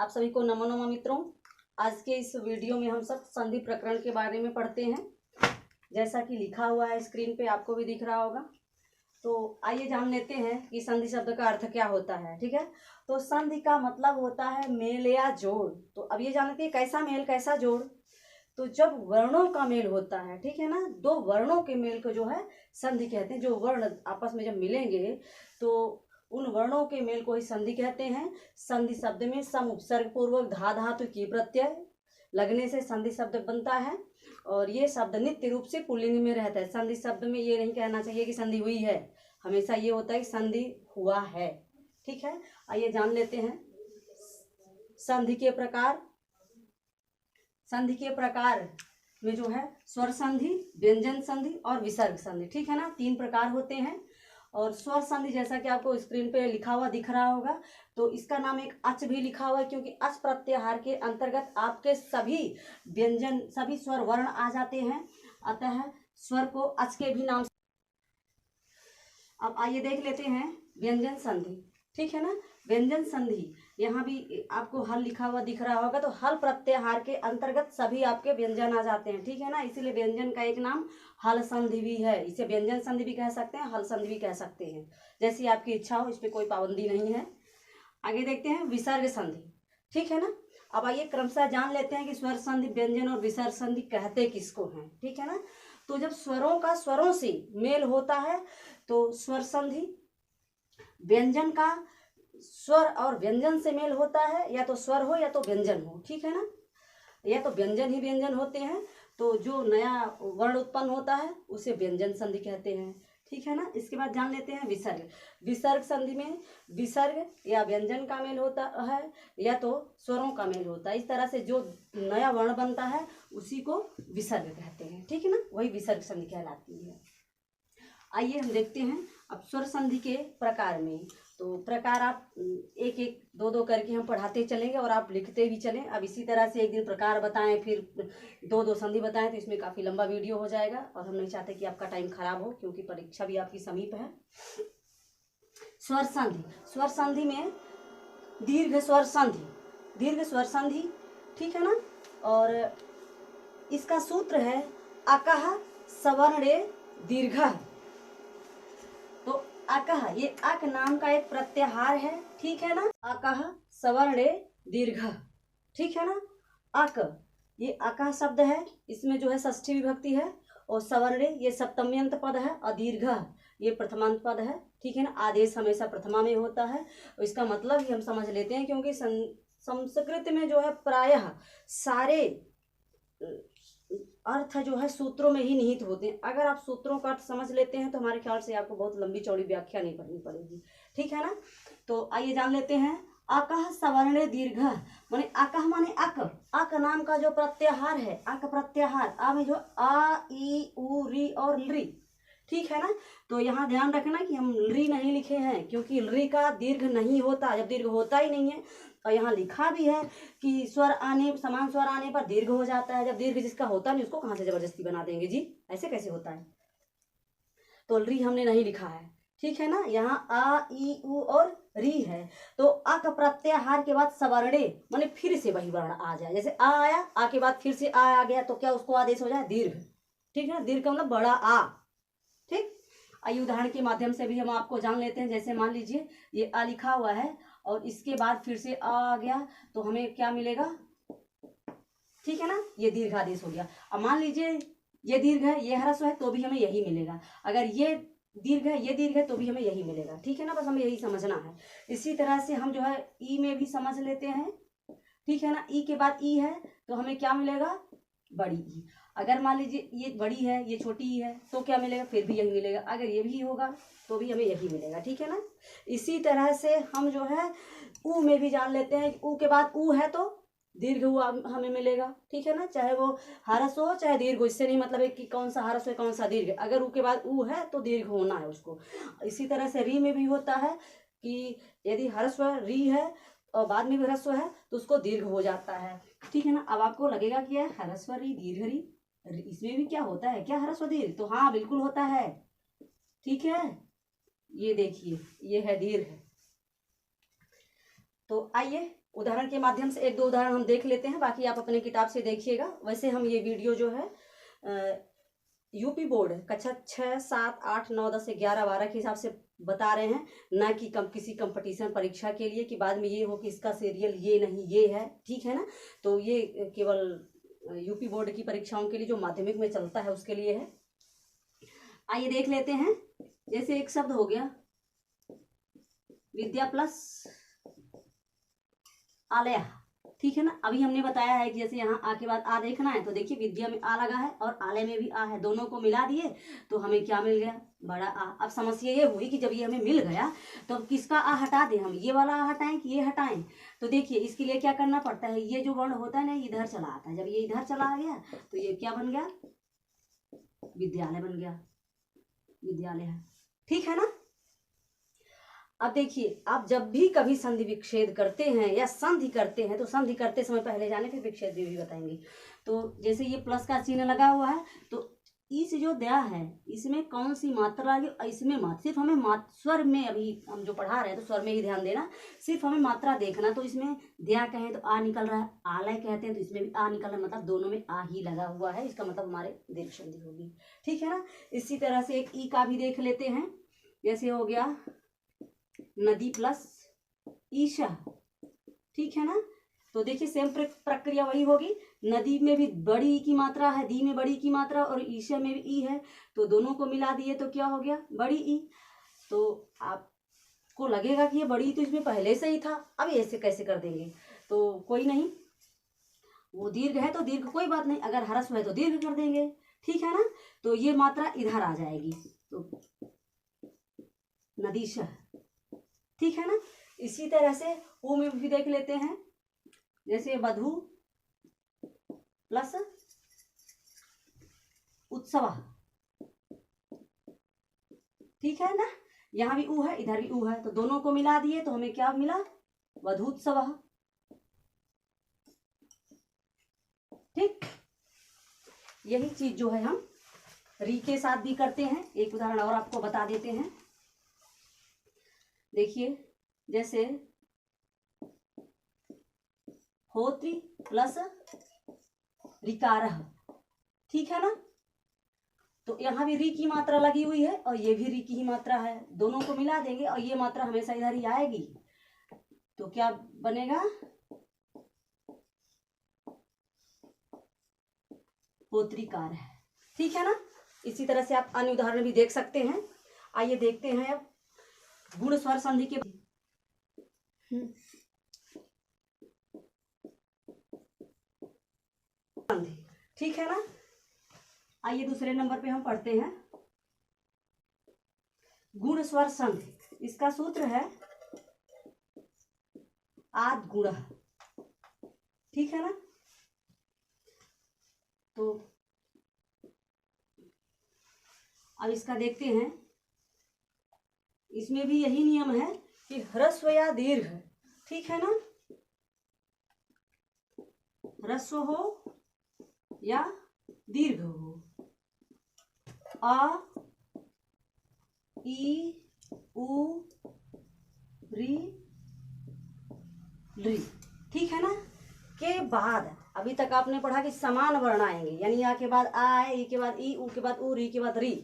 आप सभी को नमो नमः मित्रों। आज के इस वीडियो में हम सब संधि प्रकरण के बारे में पढ़ते हैं। जैसा कि लिखा हुआ है स्क्रीन पे, आपको भी दिख रहा होगा। तो आइए जान लेते हैं कि संधि शब्द का अर्थ क्या होता है। ठीक है, तो संधि का मतलब होता है मेल या जोड़। तो अब ये जान लेते हैं कैसा मेल कैसा जोड़। तो जब वर्णों का मेल होता है, ठीक है ना, दो वर्णों के मेल को जो है संधि कहते हैं। जो वर्ण आपस में जब मिलेंगे तो उन वर्णों के मेल को ही संधि कहते हैं। संधि शब्द में सम उपसर्ग पूर्वक धा धातु की प्रत्यय लगने से संधि शब्द बनता है और ये शब्द नित्य रूप से पुल्लिंग में रहता है। संधि शब्द में ये नहीं कहना चाहिए कि संधि हुई है, हमेशा ये होता है कि संधि हुआ है। ठीक है, आइए जान लेते हैं संधि के प्रकार। संधि के प्रकार में जो है स्वर संधि, व्यंजन संधि और विसर्ग संधि। ठीक है ना, तीन प्रकार होते हैं। और स्वर संधि जैसा कि आपको स्क्रीन पे लिखा हुआ दिख रहा होगा, तो इसका नाम एक अच भी लिखा हुआ है, क्योंकि अच प्रत्याहार के अंतर्गत आपके सभी व्यंजन, सभी स्वर वर्ण आ जाते हैं, अतः स्वर को अच के भी नाम से। अब आइए देख लेते हैं व्यंजन संधि। ठीक है ना, व्यंजन संधि यहाँ भी आपको हल लिखा हुआ दिख रहा होगा, तो हल प्रत्याहार के अंतर्गत सभी आपके व्यंजन आ जाते हैं। ठीक है ना, इसीलिए व्यंजन का एक नाम हल संधि भी है। इसे व्यंजन संधि भी कह सकते हैं, हल संधि भी कह सकते हैं, जैसी आपकी इच्छा हो, इस पर कोई पाबंदी नहीं है। आगे देखते हैं विसर्ग संधि। ठीक है ना, अब आइए क्रमशः जान लेते हैं कि स्वर संधि, व्यंजन और विसर्ग संधि कहते किसको हैं। ठीक है ना, तो जब स्वरों का स्वरों से मेल होता है तो स्वर संधि, व्यंजन का स्वर और व्यंजन से मेल होता है, या तो स्वर हो या तो व्यंजन हो। ठीक है ना, या तो व्यंजन ही व्यंजन होते हैं, तो जो नया वर्ण उत्पन्न होता है उसे व्यंजन संधि कहते हैं। ठीक है ना, इसके बाद जान लेते हैं विसर्ग। विसर्ग संधि में विसर्ग या व्यंजन का मेल होता है या तो स्वरों का मेल होता है। इस तरह से जो नया वर्ण बनता है उसी को विसर्ग कहते हैं। ठीक है ना, वही विसर्ग संधि कहलाती है। आइए हम देखते हैं अब स्वर संधि के प्रकार में। तो प्रकार आप एक एक दो दो करके हम पढ़ाते चलेंगे और आप लिखते भी चलें। अब इसी तरह से एक दिन प्रकार बताएं, फिर दो दो संधि बताएं, तो इसमें काफ़ी लंबा वीडियो हो जाएगा और हम नहीं चाहते कि आपका टाइम खराब हो, क्योंकि परीक्षा भी आपकी समीप है। स्वर संधि, स्वर संधि में दीर्घ स्वर संधि, दीर्घ स्वर संधि। ठीक है ना, और इसका सूत्र है अकः सवर्णे दीर्घः। तो अकः, ये अक नाम का एक प्रत्याहार है। ठीक है ना, अकः सवर्णे दीर्घः। ठीक है ना, अक, ये अकः शब्द है, इसमें जो है षष्ठी विभक्ति है, और सवर्णे ये सप्तम्यंत पद है, और दीर्घः ये प्रथमांत पद है। ठीक है ना, आदेश हमेशा प्रथमा में होता है, और इसका मतलब ही हम समझ लेते हैं, क्योंकि संस्कृत में जो है प्रायः सारे अर्थ जो है सूत्रों में ही निहित होते हैं। अगर आप सूत्रों का अर्थ समझ लेते हैं तो हमारे ख्याल से आपको बहुत लंबी चौड़ी व्याख्या नहीं पढ़नी पड़ेगी। ठीक है ना, तो आइए जान लेते हैं अकः सवर्णे दीर्घः। माने अकः माने अक, अक नाम का जो प्रत्याहार है, अक प्रत्याहार, आ में जो आ ई उ री और ली। ठीक है ना, तो यहाँ ध्यान रखना कि हम री नहीं लिखे हैं, क्योंकि री का दीर्घ नहीं होता, जब दीर्घ होता ही नहीं है। और यहाँ लिखा भी है कि स्वर आने, समान स्वर आने पर दीर्घ हो जाता है। जब दीर्घ जिसका होता नहीं उसको कहाँ से जबरदस्ती बना देंगे जी, ऐसे कैसे होता है। तो री हमने नहीं लिखा है। ठीक है ना, यहाँ आ ई उ और री है। तो अक प्रत्याहार के बाद सवर्णे माने फिर से वही वर्ण आ जाए। जैसे आ आया, आ के बाद फिर से आ गया, तो क्या उसको आदेश हो जाए दीर्घ। ठीक है ना, दीर्घ का मतलब बड़ा आ। ठीक, आइए उदाहरण के माध्यम से भी हम आपको जान लेते हैं। जैसे मान लीजिए ये आ लिखा हुआ है और इसके बाद फिर से आ गया, तो हमें क्या मिलेगा। ठीक है ना, ये दीर्घ आदेश हो गया। अब मान लीजिए ये दीर्घ है, ये ह्रस्व है, तो भी हमें यही मिलेगा। अगर ये दीर्घ है, ये दीर्घ है, तो भी हमें यही मिलेगा। ठीक है ना, बस हमें यही समझना है। इसी तरह से हम जो है ई में भी समझ लेते हैं। ठीक है ना, ई के बाद ई है तो हमें क्या मिलेगा, बड़ी ई। अगर मान लीजिए ये बड़ी है, ये छोटी ई है, तो क्या मिलेगा, फिर भी यही मिलेगा। अगर ये भी होगा तो भी हमें यही मिलेगा। ठीक है ना, इसी तरह से हम जो है ऊ में भी जान लेते हैं। ऊ के बाद ऊ है तो दीर्घ हुआ हमें मिलेगा। ठीक है ना, चाहे वो ह्रस्व हो चाहे दीर्घ हो, इससे नहीं मतलब है कि कौन सा ह्रस्व है कौन सा दीर्घ। अगर ऊ के बाद ऊ है तो दीर्घ होना है उसको। इसी तरह से री में भी होता है कि यदि ह्रस्व री है और बाद में भी ह्रस्व है तो उसको दीर्घ हो जाता है। ठीक है ना, अब आपको लगेगा कि यह ह्रस्व री दीर्घ री, इसमें भी क्या होता है, क्या ह्रस्व दीर्घ, तो हाँ बिल्कुल होता है। ठीक है, ये देखिए ये है दीर्घ। तो आइए उदाहरण के माध्यम से एक दो उदाहरण हम देख लेते हैं, बाकी आप अपने किताब से देखिएगा। वैसे हम ये वीडियो जो है यूपी बोर्ड कक्षा 6, 7, 8, 9, 10, 11, 12 के हिसाब से बता रहे हैं, ना कि किसी कंपटीशन परीक्षा के लिए कि बाद में ये हो कि इसका सीरियल ये नहीं ये है, ठीक है ना। तो ये केवल यूपी बोर्ड की परीक्षाओं के लिए जो माध्यमिक में चलता है उसके लिए है। आइए देख लेते हैं। जैसे एक शब्द हो गया विद्या प्लस आलय, ठीक है ना। अभी हमने बताया है कि जैसे यहाँ आ के बाद आ देखना है, तो देखिए विद्या में आ लगा है और आलय में भी आ है, दोनों को मिला दिए तो हमें क्या मिल गया, बड़ा आ। अब समस्या ये हुई कि जब ये हमें मिल गया तो अब किसका आ हटा दें, हम ये वाला आ हटाएं कि ये हटाएं। तो देखिए इसके लिए क्या करना पड़ता है, ये जो वर्ण होता है ना इधर चला आता है, जब ये इधर चला गया तो ये क्या बन गया, विद्यालय बन गया, विद्यालय है, ठीक है ना। अब देखिए आप जब भी कभी संधि विच्छेद करते हैं या संधि करते हैं, तो संधि करते समय पहले जाने फिर विच्छेद भी बताएंगे। तो जैसे ये प्लस का चिन्ह लगा हुआ है, तो इस जो दया है इसमें कौन सी मात्रा लगी, इसमें सिर्फ हमें स्वर में, अभी हम जो पढ़ा रहे हैं तो स्वर में ही ध्यान देना, सिर्फ हमें मात्रा देखना। तो इसमें दया कहें तो आ निकल रहा है, आलय कहते हैं तो इसमें भी आ निकल रहा है, मतलब दोनों में आ ही लगा हुआ है, इसका मतलब हमारे दीर्घ संधि होगी, ठीक है ना। इसी तरह से एक ई का भी देख लेते हैं। जैसे हो गया नदी प्लस ईशा, ठीक है ना। तो देखिए सेम प्रक्रिया वही होगी, नदी में भी बड़ी ई की मात्रा है, दी में बड़ी की मात्रा और ईशा में भी ई है, तो दोनों को मिला दिए तो क्या हो गया, बड़ी ई। तो आपको लगेगा कि ये बड़ी तो इसमें पहले से ही था, अब ऐसे कैसे कर देंगे, तो कोई नहीं, वो दीर्घ है तो दीर्घ कोई बात नहीं, अगर ह्रस्व है तो दीर्घ कर देंगे, ठीक है ना। तो ये मात्रा इधर आ जाएगी, तो नदीशा, ठीक है ना। इसी तरह से ऊ में भी देख लेते हैं। जैसे वधु प्लस उत्सव, ठीक है ना, यहां भी ऊ है इधर भी ऊ है, तो दोनों को मिला दिए तो हमें क्या मिला, वधूत्सव, ठीक। यही चीज जो है हम री के साथ भी करते हैं। एक उदाहरण और आपको बता देते हैं। देखिए जैसे होत्री प्लस ऋकारः, ठीक है ना। तो यहाँ भी री की मात्रा लगी हुई है और ये भी री की ही मात्रा है, दोनों को मिला देंगे और ये मात्रा हमेशा इधर ही आएगी, तो क्या बनेगा, होत्रिकार है, ठीक है ना। इसी तरह से आप अन्य उदाहरण भी देख सकते हैं। आइए देखते हैं अब गुण स्वर संधि के संधि, ठीक है ना। आइए दूसरे नंबर पे हम पढ़ते हैं गुण स्वर संधि। इसका सूत्र है आद गुण, ठीक है ना। तो अब इसका देखते हैं, इसमें भी यही नियम है कि ह्रस्व या दीर्घ, ठीक है ना, ह्रस्व हो या दीर्घ हो, आ ई उ री ली, ठीक है ना, के बाद अभी तक आपने पढ़ा कि समान वर्ण आएंगे, यानी आ के बाद आ है, ई के बाद ई, उ के बाद उ, री के बाद री,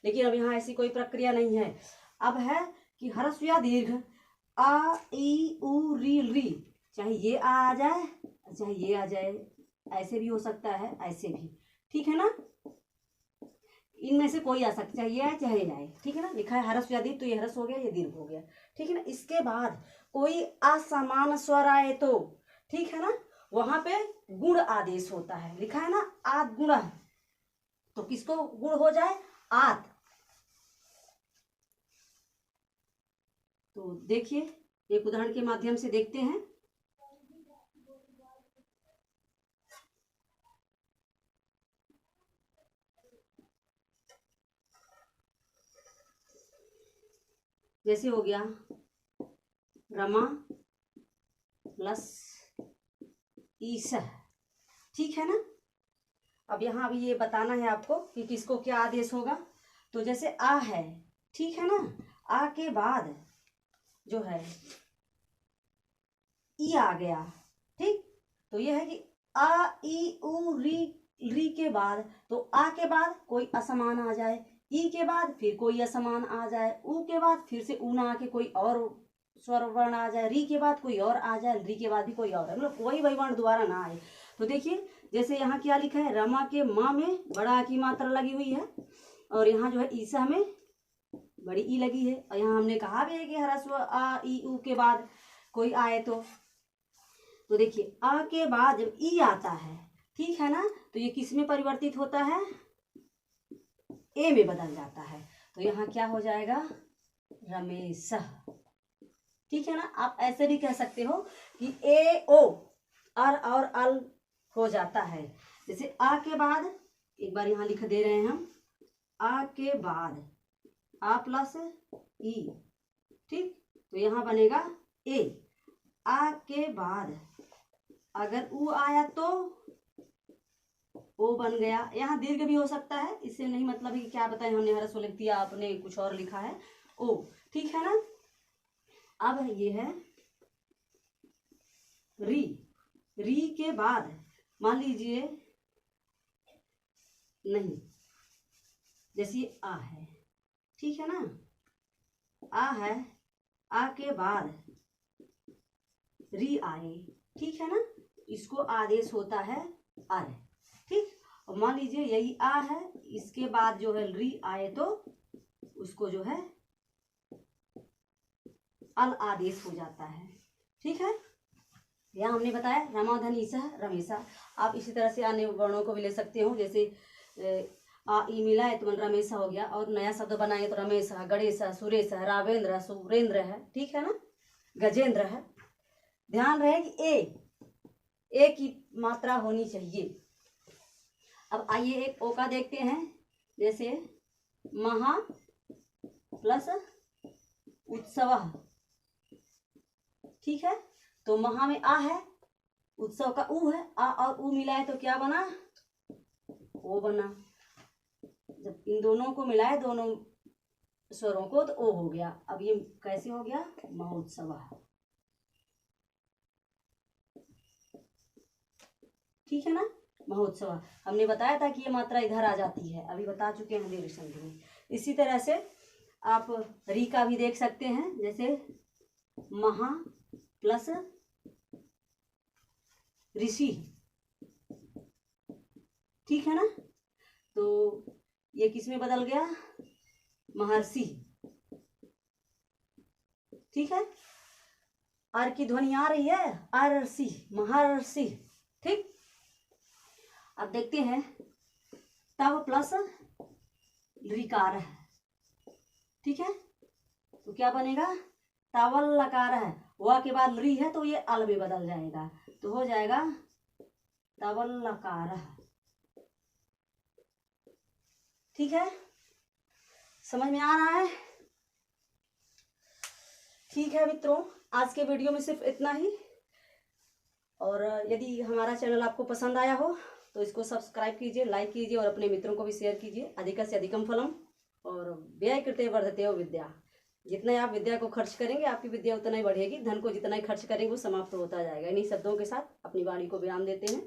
लेकिन अब यहाँ ऐसी कोई प्रक्रिया नहीं है। अब है कि ह्रस्व या दीर्घ, आ ई उ री री, चाहे ये आ जाए चाहे ये आ जाए, ऐसे भी हो सकता है ऐसे भी, ठीक है ना, इनमें से कोई आ सकता, चाहे ये आए चाहे ये आए, ठीक है ना। लिखा है ह्रस्व या दीर्घ, तो ये ह्रस्व हो गया ये दीर्घ हो गया, ठीक है ना। इसके बाद कोई असमान स्वर आए तो, ठीक है ना, वहां पे गुण आदेश होता है, लिखा है ना आद गुण, तो किसको गुण हो जाए, आद। तो देखिए एक उदाहरण के माध्यम से देखते हैं। जैसे हो गया रमा प्लस ईसा, ठीक है ना। अब यहाँ अभी ये बताना है आपको कि किसको क्या आदेश होगा। तो जैसे आ है, ठीक है ना, आ के बाद जो है ई आ गया। ठीक, तो ये है कि आ ई उ री के बाद, तो आ के बाद कोई असमान आ जाए, ई के बाद फिर कोई असमान आ जाए, उ के बाद फिर से ऊ ना आके कोई और स्वर वर्ण आ जाए, री के बाद कोई और आ जाए, री के बाद भी कोई और, मतलब कोई वही वर्ण दोबारा ना आए। तो देखिए जैसे यहाँ क्या लिखा है, रमा के माँ में बड़ा आ की मात्रा लगी हुई है, और यहाँ जो है ईसा में बड़ी ई लगी है, और यहाँ हमने कहा भी है कि ह्रस्व आ ई उ के बाद कोई आए तो देखिए आ के बाद जब ई आता है, ठीक है ना, तो ये किस में परिवर्तित होता है, ए में बदल जाता है। तो यहाँ क्या हो जाएगा, रमेश। ठीक है ना, आप ऐसे भी कह सकते हो कि ए ओ अर और अल हो जाता है। जैसे आ के बाद एक बार यहाँ लिख दे रहे हैं हम, आ के बाद आ प्लस ई, ठीक, तो यहाँ बनेगा ए। आ के बाद अगर उ आया तो ओ बन गया। यहाँ दीर्घ भी हो सकता है, इससे नहीं मतलब है कि क्या बताएं, हमने ह्रस्व लिख दिया, आपने कुछ और लिखा है ओ, ठीक है ना। अब ये है री, री के बाद मान लीजिए नहीं, जैसे आ है, ठीक है ना, आ है, आ के बाद री आए, ठीक है ना, इसको आदेश होता है अर। ठीक, और मान लीजिए यही आ है, इसके बाद जो है री आए तो उसको जो है अल आदेश हो जाता है। ठीक है, यहाँ हमने बताया रमाधन ईसा रमेशा। आप इसी तरह से अन्य वर्णों को भी ले सकते हो, जैसे आ ई मिला है तो रमेशा हो गया, और नया शब्द बनाए तो रमेशा, गणेशा, सुरेशा, रावेंद्र, सुरेंद्र है, ठीक है ना, गजेंद्र है। ध्यान रहे कि ए की मात्रा होनी चाहिए। अब आइए एक ओ का देखते हैं, जैसे महा प्लस उत्सव, ठीक है, तो महा में आ है, उत्सव का उ है, आ और उ मिला है तो क्या बना, ओ बना। जब इन दोनों को मिलाए, दोनों स्वरों को, तो ओ हो गया। अब ये कैसे हो गया, महोत्सव, ठीक है ना, महोत्सव। हमने बताया था कि ये मात्रा इधर आ जाती है, अभी बता चुके हैं हम संधि में। इसी तरह से आप री का भी देख सकते हैं, जैसे महा प्लस ऋषि, ठीक है ना, तो ये किस में बदल गया, महर्षि, ठीक है। आर की ध्वनि आ रही है, अरसी, महर्षि, ठीक। अब देखते हैं तब प्लस ऋकार है, ठीक है, तो क्या बनेगा, तावल लकार है, वा के बाद री है तो ये अल में बदल जाएगा, तो हो जाएगा तावल लकार, ठीक है, समझ में आ रहा है। ठीक है मित्रों, आज के वीडियो में सिर्फ इतना ही, और यदि हमारा चैनल आपको पसंद आया हो तो इसको सब्सक्राइब कीजिए, लाइक कीजिए, और अपने मित्रों को भी शेयर कीजिए। अधिक से अधिकम फलम, और व्यय कृते वर्धते हो विद्या। जितना आप विद्या को खर्च करेंगे, आपकी विद्या उतना ही बढ़ेगी। धन को जितना ही खर्च करेंगे वो समाप्त होता जाएगा। इन्हीं शब्दों के साथ अपनी वाणी को विराम देते हैं।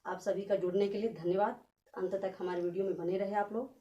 आप सभी का जुड़ने के लिए धन्यवाद। अंत तक हमारे वीडियो में बने रहे आप लोग।